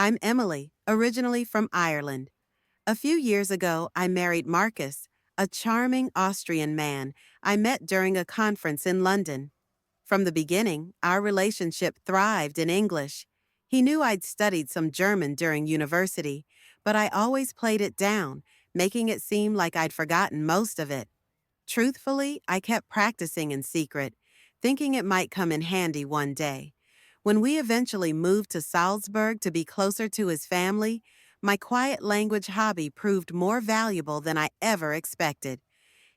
I'm Emily, originally from Ireland. A few years ago, I married Marcus, a charming Austrian man I met during a conference in London. From the beginning, our relationship thrived in English. He knew I'd studied some German during university, but I always played it down, making it seem like I'd forgotten most of it. Truthfully, I kept practicing in secret, thinking it might come in handy one day. When we eventually moved to Salzburg to be closer to his family, my quiet language hobby proved more valuable than I ever expected.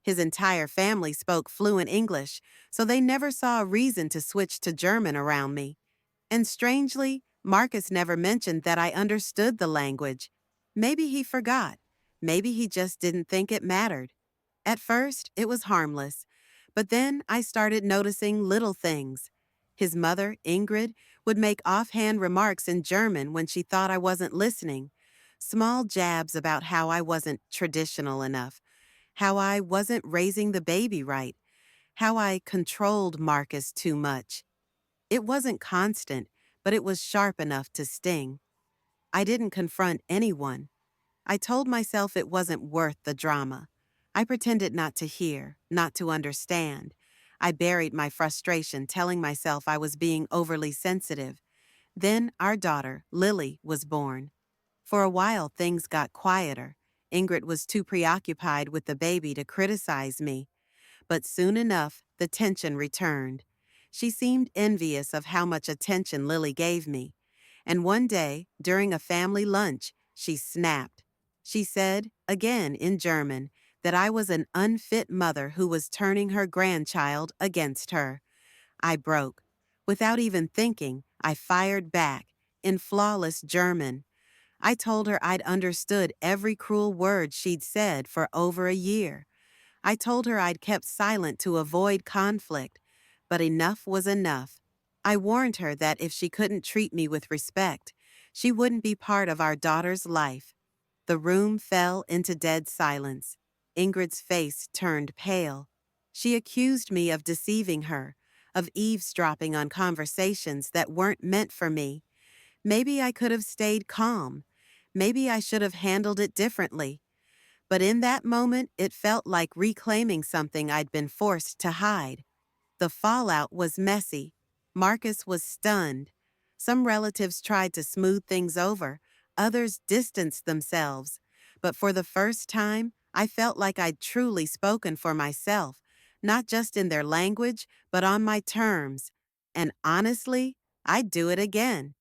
His entire family spoke fluent English, so they never saw a reason to switch to German around me. And strangely, Marcus never mentioned that I understood the language. Maybe he forgot. Maybe he just didn't think it mattered. At first, it was harmless, but then I started noticing little things. His mother, Ingrid, would make offhand remarks in German when she thought I wasn't listening. Small jabs about how I wasn't traditional enough, how I wasn't raising the baby right, how I controlled Marcus too much. It wasn't constant, but it was sharp enough to sting. I didn't confront anyone. I told myself it wasn't worth the drama. I pretended not to hear, not to understand. I buried my frustration, telling myself I was being overly sensitive. Then our daughter, Lily, was born. For a while, things got quieter. Ingrid was too preoccupied with the baby to criticize me. But soon enough, the tension returned. She seemed envious of how much attention Lily gave me. And one day, during a family lunch, she snapped. She said, again in German, that I was an unfit mother who was turning her grandchild against her. I broke. Without even thinking, I fired back, in flawless German. I told her I'd understood every cruel word she'd said for over a year. I told her I'd kept silent to avoid conflict, but enough was enough. I warned her that if she couldn't treat me with respect, she wouldn't be part of our daughter's life. The room fell into dead silence. Ingrid's face turned pale. She accused me of deceiving her, of eavesdropping on conversations that weren't meant for me. Maybe I could have stayed calm. Maybe I should have handled it differently. But in that moment, it felt like reclaiming something I'd been forced to hide. The fallout was messy. Marcus was stunned. Some relatives tried to smooth things over. Others distanced themselves. But for the first time, I felt like I'd truly spoken for myself, not just in their language, but on my terms. And honestly, I'd do it again.